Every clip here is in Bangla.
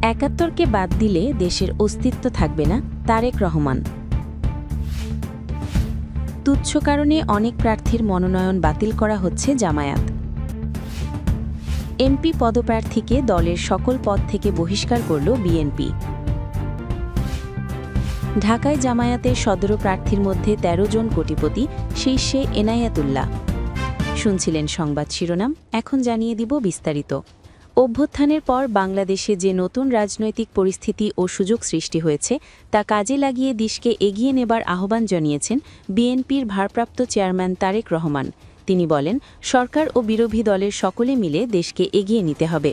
৭১কে বাদ দিলে দেশের অস্তিত্ব থাকবে না, তারেক রহমান। তুচ্ছ কারণে অনেক প্রার্থীর মনোনয়ন বাতিল করা হচ্ছে জামায়াত। এমপি পদপ্রার্থীকে দলের সকল পদ থেকে বহিষ্কার করল বিএনপি। ঢাকায় জামায়াতের ১৭ প্রার্থীর মধ্যে ১৩ জন কোটিপতি, শীর্ষে এনায়েতুল্লাহ। শুনছিলেন সংবাদ শিরোনাম, এখন জানিয়ে দিব বিস্তারিত। অভ্যুত্থানের পর বাংলাদেশে যে নতুন রাজনৈতিক পরিস্থিতি ও সুযোগ সৃষ্টি হয়েছে তা কাজে লাগিয়ে দেশকে এগিয়ে নেবার আহ্বান জানিয়েছেন বিএনপির ভারপ্রাপ্ত চেয়ারম্যান তারেক রহমান। তিনি বলেন, সরকার ও বিরোধী দলের সকলে মিলে দেশকে এগিয়ে নিতে হবে।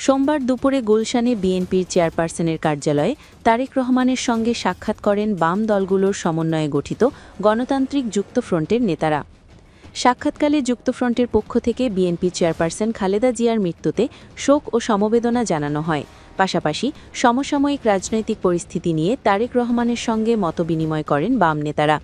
সোমবার দুপুরে গুলশানে বিএনপির চেয়ারপারসনের কার্যালয়ে তারেক রহমানের সঙ্গে সাক্ষাৎ করেন বাম দলগুলোর সমন্বয়ে গঠিত গণতান্ত্রিক যুক্তফ্রন্টের নেতারা। সাক্ষাৎকালে যুক্তফ্রন্টের পক্ষ থেকে বিএনপি চেয়ারপারসন খালেদা জিয়ার মৃত্যুতে শোক ও সমবেদনা জানানো হয়। পাশাপাশি সমসাময়িক রাজনৈতিক পরিস্থিতি নিয়ে তারেক রহমানের সঙ্গে মতবিনিময় করেন বাম নেতারা।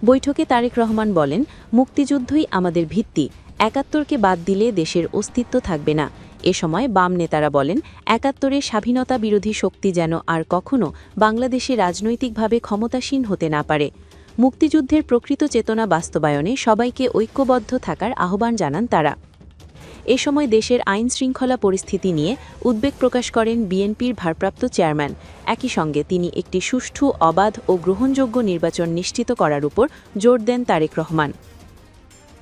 বৈঠকে তারেক রহমান বলেন, মুক্তিযুদ্ধই আমাদের ভিত্তি, ৭১কে বাদ দিলে দেশের অস্তিত্ব থাকবে না। এ সময় বাম নেতারা বলেন, ৭১-এ স্বাধীনতা বিরোধী শক্তি যেন আর কখনো বাংলাদেশে রাজনৈতিকভাবে ক্ষমতাসীন হতে না পারে। মুক্তিযুদ্ধের প্রকৃত চেতনা বাস্তবায়নে সবাইকে ঐক্যবদ্ধ থাকার আহ্বান জানান তারা। এ সময় দেশের আইন শৃঙ্খলা পরিস্থিতি নিয়ে উদ্বেগ প্রকাশ করেন বিএনপির ভারপ্রাপ্ত চেয়ারম্যান। একই সঙ্গে তিনি একটি সুষ্ঠু, অবাধ ও গ্রহণযোগ্য নির্বাচন নিশ্চিত করার উপর জোর দেন তারেক রহমান।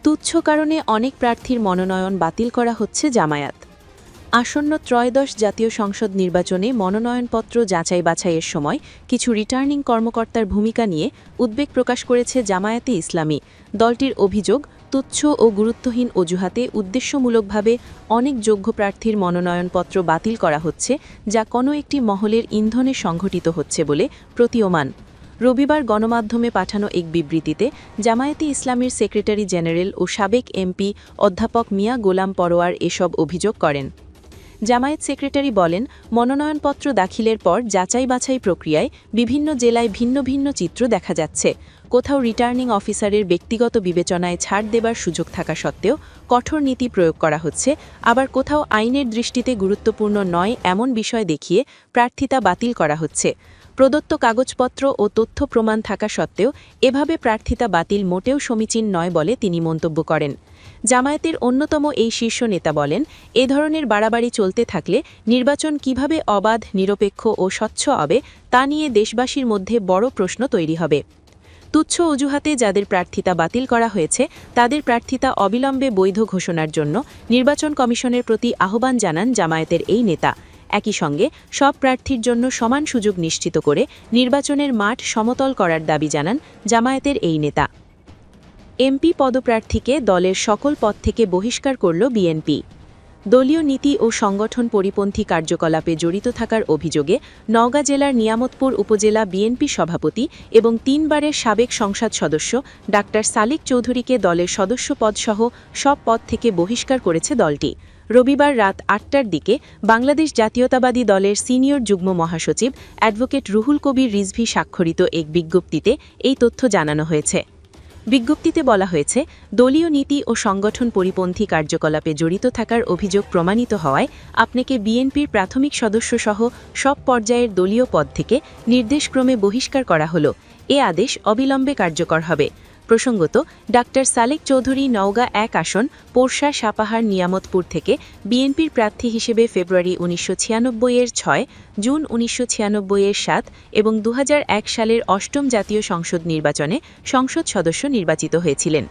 তুচ্ছ কারণে অনেক প্রার্থীর মনোনয়ন বাতিল করা হচ্ছে জামায়াত। আসন্ন ত্রয়োদশ জাতীয় সংসদ নির্বাচনে মনোনয়নপত্র যাচাই বাছাইয়ের সময় কিছু রিটার্নিং কর্মকর্তার ভূমিকা নিয়ে উদ্বেগ প্রকাশ করেছে জামায়াতে ইসলামী। দলটির অভিযোগ, তুচ্ছ ও গুরুত্বহীন অজুহাতে উদ্দেশ্যমূলকভাবে অনেক যোগ্য প্রার্থীর মনোনয়নপত্র বাতিল করা হচ্ছে, যা কোনো একটি মহলের ইন্ধনে সংঘটিত হচ্ছে বলে প্রতীয়মান। রবিবার গণমাধ্যমে পাঠানো এক বিবৃতিতে জামায়াতে ইসলামীর সেক্রেটারি জেনারেল ও সাবেক এমপি অধ্যাপক মিয়া গোলাম পরোয়ার এসব অভিযোগ করেন। জামায়াত সেক্রেটারি বলেন, মনোনয়নপত্র দাখিলের পর যাচাই বাছাই প্রক্রিয়ায় বিভিন্ন জেলায় ভিন্ন ভিন্ন চিত্র দেখা যাচ্ছে। কোথাও রিটার্নিং অফিসারের ব্যক্তিগত বিবেচনায় ছাড় দেবার সুযোগ থাকা সত্ত্বেও কঠোর নীতি প্রয়োগ করা হচ্ছে, আবার কোথাও আইনের দৃষ্টিতে গুরুত্বপূর্ণ নয় এমন বিষয় দেখিয়ে প্রার্থিতা বাতিল করা হচ্ছে। প্রদত্ত কাগজপত্র ও তথ্য প্রমাণ থাকা সত্ত্বেও এভাবে প্রার্থিতা বাতিল মোটেও সমীচীন নয় বলে তিনি মন্তব্য করেন। জামায়াতের অন্যতম এই শীর্ষ নেতা বলেন, এ ধরনের বাড়াবাড়ি চলতে থাকলে নির্বাচন কিভাবে অবাধ, নিরপেক্ষ ও স্বচ্ছ হবে তা নিয়ে দেশবাসীর মধ্যে বড় প্রশ্ন তৈরি হবে। তুচ্ছ অজুহাতে যাদের প্রার্থিতা বাতিল করা হয়েছে তাদের প্রার্থিতা অবিলম্বে বৈধ ঘোষণার জন্য নির্বাচন কমিশনের প্রতি আহ্বান জানান জামায়াতের এই নেতা। একই সঙ্গে সব প্রার্থীর জন্য সমান সুযোগ নিশ্চিত করে নির্বাচনের মাঠ সমতল করার দাবি জানান জামায়াতের এই নেতা। এমপি পদপ্রার্থীকে দলের সকল পদ থেকে বহিষ্কার করল বিএনপি। দলীয় নীতি ও সংগঠন পরিপন্থী কার্যকলাপে জড়িত থাকার অভিযোগে নওগাঁ জেলার নিয়ামতপুর উপজেলা বিএনপি সভাপতি এবং ৩ বারের সাবেক সংসদ সদস্য ডাক্তার সালেক চৌধুরীকে দলের সদস্য পদসহ সব পদ থেকে বহিষ্কার করেছে দলটি। রবিবার রাত ৮টার দিকে বাংলাদেশ জাতীয়তাবাদী দলের সিনিয়র যুগ্ম মহাসচিব অ্যাডভোকেট রুহুল কবির রিজভী স্বাক্ষরিত এক বিজ্ঞপ্তিতে এই তথ্য জানানো হয়েছে। বিজ্ঞপ্তিতে বলা হয়েছে, দলীয় নীতি ও সংগঠন পরিপন্থী কার্যকলাপে জড়িত থাকার অভিযোগ প্রমাণিত হওয়ায় আপনাকে বিএনপির প্রাথমিক সদস্যসহ সব পর্যায়ের দলীয় পদ থেকে নির্দেশক্রমে বহিষ্কার করা হল। এ আদেশ অবিলম্বে কার্যকর হবে। প্রসঙ্গত, ডাক্তার সালেক চৌধুরী নওগাঁ ১ আসন, পোরশা সাপাহার নিয়ামতপুর থেকে বিএনপির প্রার্থী হিসেবে ফেব্রুয়ারি ১৯৯৬-এর ৬, জুন ১৯৯৬-এর ৭ এবং ২০০১ সালের ৮ম জাতীয় সংসদ নির্বাচনে সংসদ সদস্য নির্বাচিত হয়েছিলেন।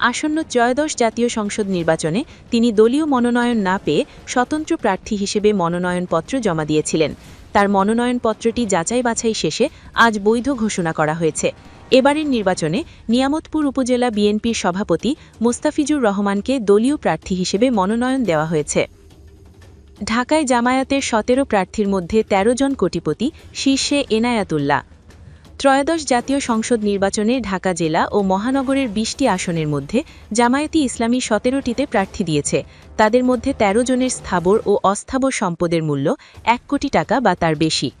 আসন্ন ত্রয়োদশ জাতীয় সংসদ নির্বাচনে তিনি দলীয় মনোনয়ন না পেয়ে স্বতন্ত্র প্রার্থী হিসেবে মনোনয়নপত্র জমা দিয়েছিলেন। তার মনোনয়নপত্রটি যাচাই বাছাই শেষে আজ বৈধ ঘোষণা করা হয়েছে। এবারের নির্বাচনে নিয়ামতপুর উপজেলা বিএনপির সভাপতি মোস্তাফিজুর রহমানকে দলীয় প্রার্থী হিসেবে মনোনয়ন দেওয়া হয়েছে। ঢাকায় জামায়াতের ১৭ প্রার্থীর মধ্যে ১৩ জন কোটিপতি, শীর্ষে এনায়েতুল্লাহ। ত্রয়োদশ জাতীয় সংসদ নির্বাচনে ঢাকা জেলা ও মহানগরের ২০টি আসনের মধ্যে জামায়াতে ইসলামী ১৭টিতে প্রার্থী দিয়েছে। তাদের মধ্যে ১৩ জনের স্থাবর ও অস্থাবর সম্পদের মূল্য ১ কোটি টাকা বা তার বেশি।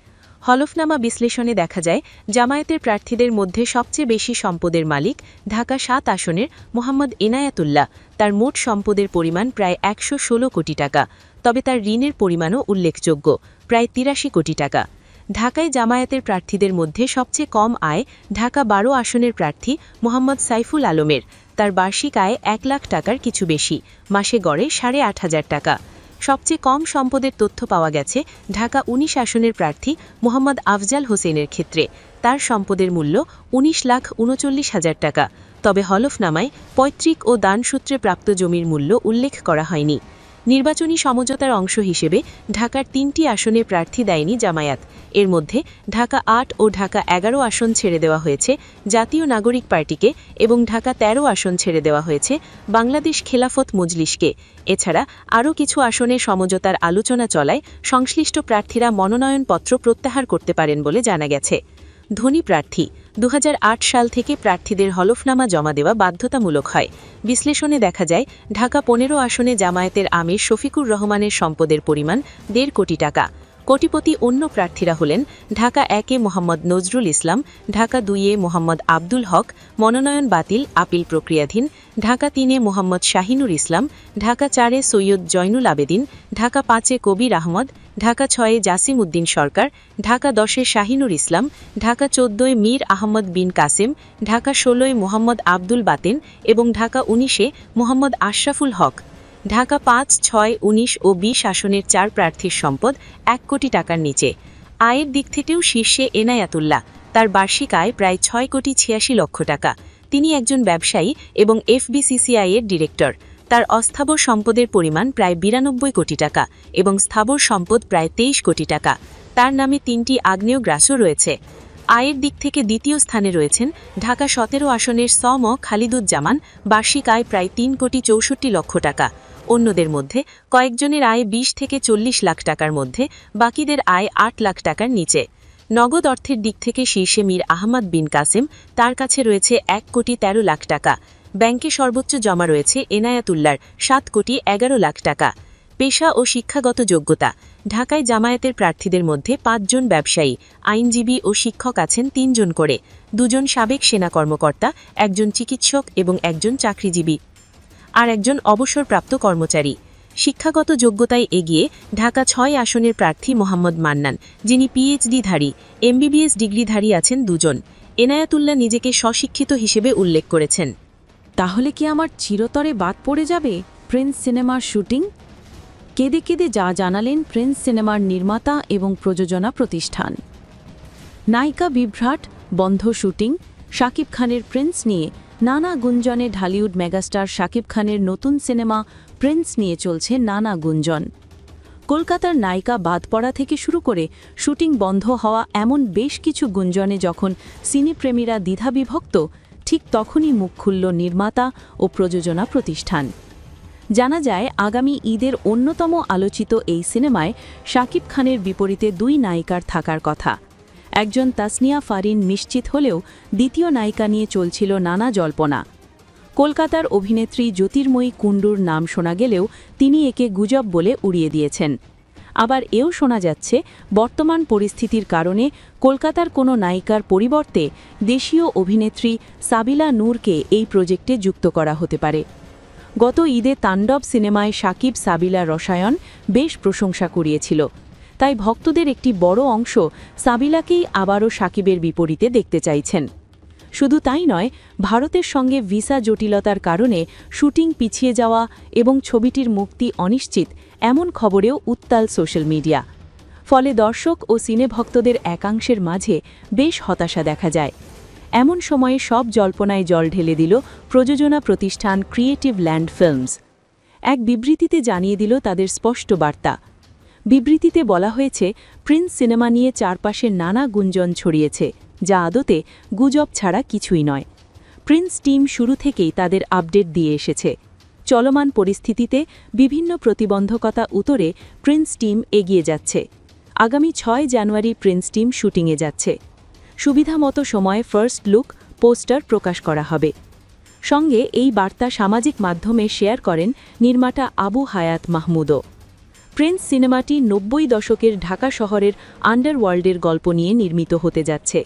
হলফনামা বিশ্লেষণে দেখা যায়, জামায়াতের প্রার্থীদের মধ্যে সবচেয়ে বেশি সম্পদের মালিক ঢাকা ৭ আসনের মোহাম্মদ এনায়েতুল্লাহ। তার মোট সম্পদের পরিমাণ প্রায় ১১৬ কোটি টাকা। তবে তার ঋণের পরিমাণও উল্লেখযোগ্য। প্রায় ৮৩ কোটি টাকা। ঢাকায় জামায়াতের প্রার্থীদের মধ্যে সবচেয়ে কম আয় ঢাকা ১২ আসনের প্রার্থী মোহাম্মদ সাইফুল আলমের। তার বার্ষিক আয় ১ লাখ টাকার কিছু বেশি, মাসে গড়ে ৮৫০০ টাকা। সবচেয়ে কম সম্পদের তথ্য পাওয়া গেছে ঢাকা ১৯ আসনের প্রার্থী মোহাম্মদ আফজাল হোসেনের ক্ষেত্রে। তার সম্পদের মূল্য ১৯,৩৯,০০০ টাকা। তবে হলফনামায় পৈতৃক ও দানসূত্রে প্রাপ্ত জমির মূল্য উল্লেখ করা হয়নি। নির্বাচনী সমঝোতার অংশ হিসেবে ঢাকার ৩টি আসনে প্রার্থী দেয়নি জামায়াত। এর মধ্যে ঢাকা ৮ ও ঢাকা ১১ আসন ছেড়ে দেওয়া হয়েছে জাতীয় নাগরিক পার্টিকে এবং ঢাকা ১৩ আসন ছেড়ে দেওয়া হয়েছে বাংলাদেশ খেলাফত মজলিসকে। এছাড়া আরও কিছু আসনে সমঝোতার আলোচনা চলায় সংশ্লিষ্ট প্রার্থীরা মনোনয়নপত্র প্রত্যাহার করতে পারেন বলে জানা গেছে। ধনী প্রার্থী ২০০৮ সাল থেকে প্রার্থীদের হলফনামা জমা দেওয়া বাধ্যতামূলক হয়। বিশ্লেষণে দেখা যায় ঢাকা ১৫ আসনে জামায়াতের আমির শফিকুর রহমানের সম্পদের পরিমাণ ১.৫ কোটি টাকা। কোটিপতি অন্য প্রার্থীরা হলেন ঢাকা ১-এ মোহাম্মদ নজরুল ইসলাম, ঢাকা ২-এ মোহাম্মদ আব্দুল হক, মনোনয়ন বাতিল, আপিল প্রক্রিয়াধীন, ঢাকা ৩-এ মোহাম্মদ শাহিনুর ইসলাম, ঢাকা ৪-এ সৈয়দ জয়নুল আবেদিন, ঢাকা ৫-এ কবির আহমদ, ঢাকা ৬-এ জাসিম উদ্দিন সরকার, ঢাকা ১০-এ শাহিনুর ইসলাম, ঢাকা ১৪-এ মীর আহমদ বিন কাসেম, ঢাকা ১৬-এ মোহাম্মদ আব্দুল বাতেন এবং ঢাকা ১৯-এ মোহাম্মদ আশরাফুল হক। ঢাকা ৫, ৬, ১৯ ও ২০ আসনের ৪ প্রার্থীর সম্পদ ১ কোটি টাকার নিচে। আয়ের দিক থেকেও শীর্ষে এনায়াতুল্লাহ। তার বার্ষিক আয় প্রায় ৬,৮৬,০০,০০০ টাকা। তিনি একজন ব্যবসায়ী এবং এফবিসিসিআই-এর ডিরেক্টর। তার অস্থাবর সম্পদের পরিমাণ প্রায় ৯২ কোটি টাকা এবং স্থাবর সম্পদ প্রায় ২৩ কোটি টাকা। তার নামে ৩টি আগ্নেয়গ্রাসও রয়েছে। আয়ের দিক থেকে দ্বিতীয় স্থানে রয়েছেন ঢাকা ১৭ আসনের সম খালিদুজ্জামান। বার্ষিক আয় প্রায় ৩,৬৪,০০,০০০ টাকা। অন্যদের মধ্যে কয়েকজনের আয় ২০ থেকে ৪০ লাখ টাকার মধ্যে, বাকিদের আয় ৮ লাখ টাকার নিচে। নগদ অর্থের দিক থেকে শীর্ষে মীর আহমদ বিন কাসেম, তার কাছে রয়েছে ১,১৩,০০,০০০ টাকা। ব্যাংকে সর্বোচ্চ জমা রয়েছে এনায়াতুল্লাহর ৭,১১,০০,০০০ টাকা। পেশা ও শিক্ষাগত যোগ্যতা: ঢাকায় জামায়াতের প্রার্থীদের মধ্যে ৫ জন ব্যবসায়ী, আইনজীবী ও শিক্ষক আছেন ৩ জন করে, ২ জন সাবেক সেনা কর্মকর্তা, ১ জন চিকিৎসক এবং ১ জন চাকরিজীবী, আর ১ জন অবসরপ্রাপ্ত কর্মচারী। শিক্ষাগত যোগ্যতায় এগিয়ে ঢাকা ৬ আসনের প্রার্থী মোহাম্মদ মান্নান, যিনি পিএইচডিধারী, এমবিবিএস ডিগ্রিধারী আছেন ২ জন। এনায়াতুল্লাহ নিজেকে স্বশিক্ষিত হিসেবে উল্লেখ করেছেন। তাহলে কি আমার চিরতরে বাদ পড়ে যাবে প্রিন্স সিনেমার শুটিং? কেঁদে কেঁদে যা জানালেন প্রিন্স সিনেমার নির্মাতা এবং প্রযোজনা প্রতিষ্ঠান। নায়িকা বিভ্রাট, বন্ধ শুটিং। শাকিব খানের প্রিন্স নিয়ে নানা গুঞ্জনে ঢালিউড মেগাস্টার শাকিব খানের নতুন সিনেমা প্রিন্স নিয়ে চলছে নানা গুঞ্জন। কলকাতার নায়িকা বাদ পড়া থেকে শুরু করে শুটিং বন্ধ হওয়া এমন বেশ কিছু গুঞ্জনে যখন সিনেপ্রেমীরা দ্বিধাবিভক্ত, ঠিক তখনই মুখ খুলল নির্মাতা ও প্রযোজনা প্রতিষ্ঠান। জানা যায় আগামী ঈদের অন্যতম আলোচিত এই সিনেমায় শাকিব খানের বিপরীতে ২ নায়িকার থাকার কথা। একজন তাসনিয়া ফারিন নিশ্চিত হলেও দ্বিতীয় নায়িকা নিয়ে চলছিল নানা জল্পনা। কলকাতার অভিনেত্রী জ্যোতির্ময়ী কুণ্ডুর নাম শোনা গেলেও তিনি একে গুজব বলে উড়িয়ে দিয়েছেন। আবার এও শোনা যাচ্ছে বর্তমান পরিস্থিতির কারণে কলকাতার কোনো নায়িকার পরিবর্তে দেশীয় অভিনেত্রী সাবিলা নূরকে এই প্রজেক্টে যুক্ত করা হতে পারে। গত ঈদে তাণ্ডব সিনেমায় শাকিব সাবিলা রসায়ন বেশ প্রশংসা কুড়িয়েছিল, তাই ভক্তদের একটি বড় অংশ সাবিলাকেই আবারও শাকিবের বিপরীতে দেখতে চাইছেন। শুধু তাই নয়, ভারতের সঙ্গে ভিসা জটিলতার কারণে শুটিং পিছিয়ে যাওয়া এবং ছবিটির মুক্তি অনিশ্চিত এমন খবরেও উত্তাল সোশ্যাল মিডিয়া। ফলে দর্শক ও সিনেভক্তদের একাংশের মাঝে বেশ হতাশা দেখা যায়। এমন সময়ে সব জল্পনায় জল ঢেলে দিল প্রযোজনা প্রতিষ্ঠান ক্রিয়েটিভ ল্যান্ড ফিল্মস। এক বিবৃতিতে জানিয়ে দিল তাদের স্পষ্ট বার্তা। বিবৃতিতে বলা হয়েছে, প্রিন্স সিনেমা নিয়ে চারপাশে নানা গুঞ্জন ছড়িয়েছে, যা আদতে গুজব ছাড়া কিছুই নয়। প্রিন্স টিম শুরু থেকেই তাদের আপডেট দিয়ে এসেছে। চলমান পরিস্থিতিতে বিভিন্ন প্রতিবন্ধকতা উতরে প্রিন্স টিম এগিয়ে যাচ্ছে। আগামী ৬ জানুয়ারি প্রিন্স টিম শুটিংয়ে যাচ্ছে। সুবিধামতো সময়ে ফার্স্ট লুক পোস্টার প্রকাশ করা হবে। সঙ্গে এই বার্তা সামাজিক মাধ্যমে শেয়ার করেন নির্মাতা আবু হায়াত মাহমুদও। প্রিন্স সিনেমাটি ৯০ দশকের ঢাকা শহরের আন্ডারওয়ার্ল্ডের গল্প নিয়ে নির্মিত হতে যাচ্ছে।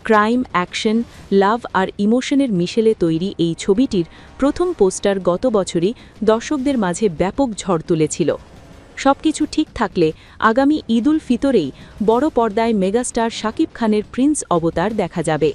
ক্রাইম, অ্যাকশন, লাভ আর ইমোশনের মিশেলে তৈরি এই ছবিটির প্রথম পোস্টার গত বছরই দর্শকদের মাঝে ব্যাপক ঝড় তুলেছিল। সবকিছু ঠিক থাকলে আগামী ঈদুল ফিতরেই বড় পর্দায় মেগাস্টার শাকিব খানের প্রিন্স অবতার দেখা যাবে।